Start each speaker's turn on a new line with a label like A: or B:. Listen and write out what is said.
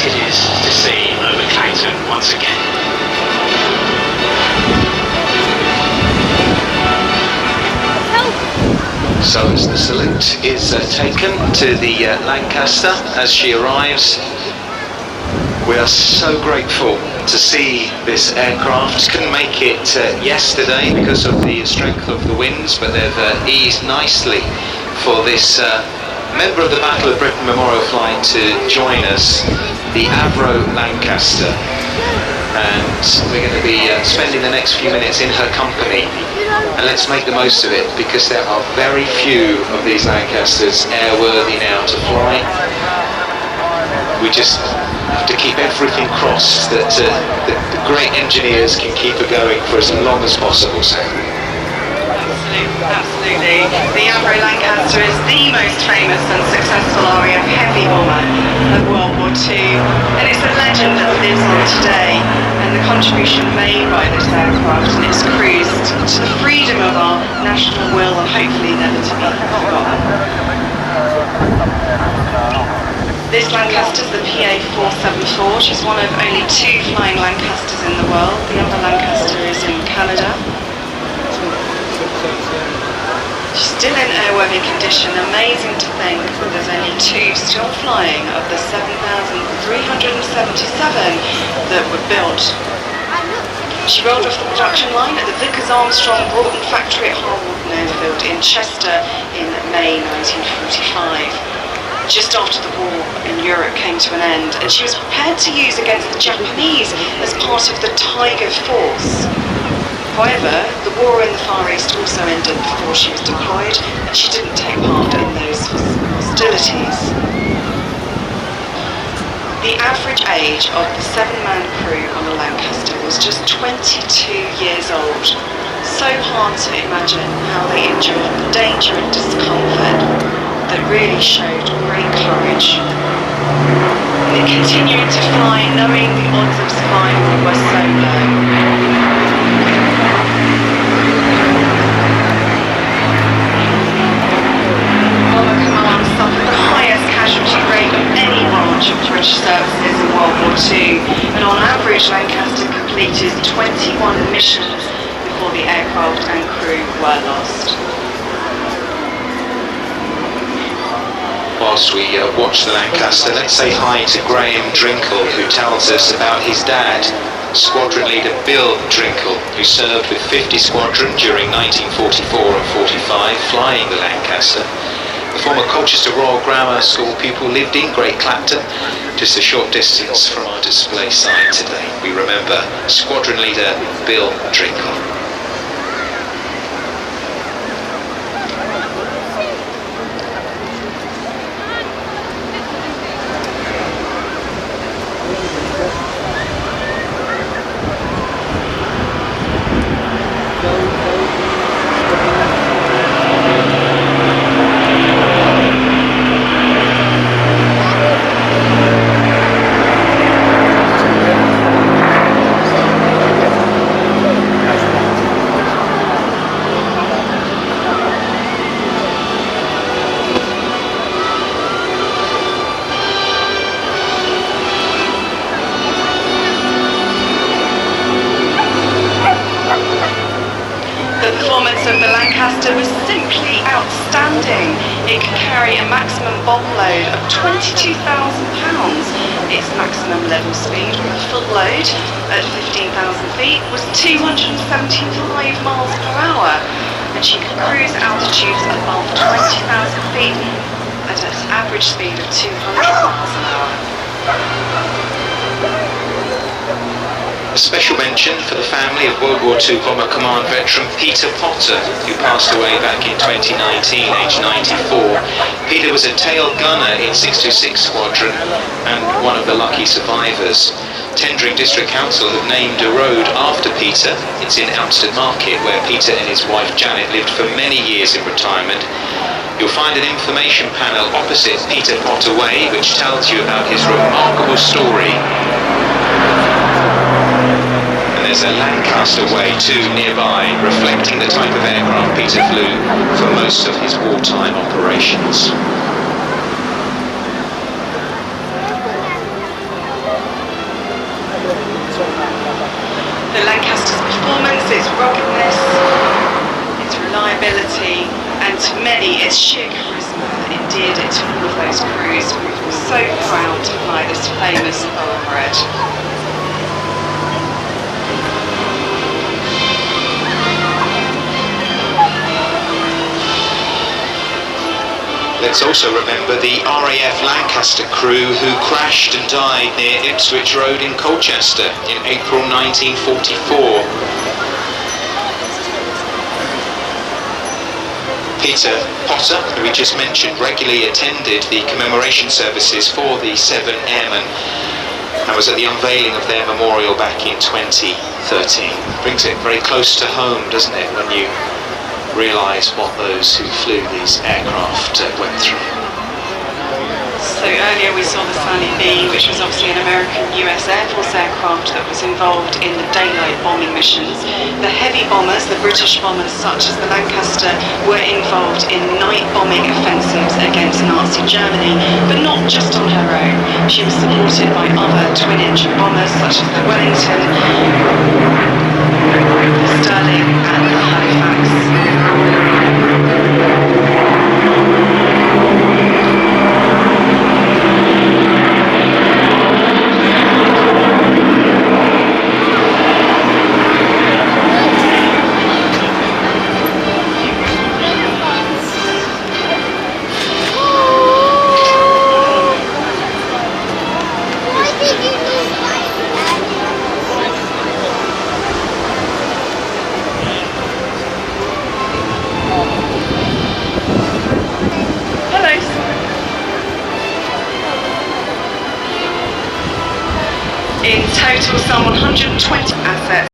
A: it is to see over Clacton once again.
B: So as the salute is taken to the Lancaster as she arrives, we are so grateful to see this aircraft. Couldn't make it yesterday because of the strength of the winds, but they've eased nicely for this member of the Battle of Britain Memorial flight to join us, the Avro Lancaster. And we're going to be spending the next few minutes in her company. And let's make the most of it, because there are very few of these Lancasters airworthy now to fly. We just have to keep everything crossed that the great engineers can keep her going for as long as possible. So.
C: Absolutely. The Avro Lancaster is the most famous and successful RAF heavy bomber of World War II, and it's a legend that lives on today, and the contribution made by this aircraft and its crews to the freedom of our national will, and hopefully never to be forgotten. This Lancaster is the PA-474. She's one of only 2 flying Lancasters in the world. The other Lancaster is in Canada. She's still in airworthy condition. Amazing to think that there's only 2 still flying of the 7,377 that were built. She rolled off the production line at the Vickers Armstrong Broughton factory at Harwalton Airfield in Chester in May 1945. Just after the war in Europe came to an end, and she was prepared to use against the Japanese as part of the Tiger Force. However, the war in the Far East also ended before she was deployed, and she didn't take part in those hostilities. The average age of the 7-man crew on the Lancaster was just 22 years old. So hard to imagine how they endured the danger and discomfort that really showed great courage. And continuing to fly, knowing the odds of survival were so low. Suffered the highest casualty rate of any branch of British services in World War II, and on average Lancaster completed 21 missions before the aircraft and crew were lost.
B: Whilst we watch the Lancaster, let's say hi to Graham Drinkle, who tells us about his dad, Squadron Leader Bill Drinkle, who served with 50 Squadron during 1944 and 45, flying the Lancaster. The former Colchester Royal Grammar School pupil lived in Great Clacton, just a short distance from our display site today. We remember Squadron Leader Bill Drinkle.
C: Was simply outstanding. It could carry a maximum bomb load of 22,000 pounds. Its maximum level speed with a full load at 15,000 feet was 275 miles per hour, and she could cruise altitudes above 20,000 feet at an average speed of 200 miles an hour.
B: A special mention for the family of World War II Bomber Command veteran Peter Potter, who passed away back in 2019, aged 94. Peter was a tail gunner in 626 Squadron and one of the lucky survivors. Tendring District Council have named a road after Peter. It's in Amstead Market, where Peter and his wife Janet lived for many years in retirement. You'll find an information panel opposite Peter Potter Way, which tells you about his remarkable story. There's a Lancaster Way too nearby, reflecting the type of aircraft Peter flew for most of his wartime operations.
C: Lancaster's performance, its ruggedness, its reliability, and to many, its sheer charisma that endeared it to all of those crews. We were so proud to fly this famous thoroughbred.
B: Let's also remember the RAF Lancaster crew who crashed and died near Ipswich Road in Colchester in April 1944. Peter Potter, who we just mentioned, regularly attended the commemoration services for the 7M and was at the unveiling of their memorial back in 2013. Brings it very close to home, doesn't it, when you realise what those who flew these aircraft went through.
C: So earlier we saw the Sally B, which was obviously an American US Air Force aircraft that was involved in the daylight bombing missions. The heavy bombers, the British bombers such as the Lancaster, were involved in night bombing offensives against Nazi Germany, but not just on her own. She was supported by other twin-engine bombers such as the Wellington, the Sterling and the Halifax. In total, some 120 assets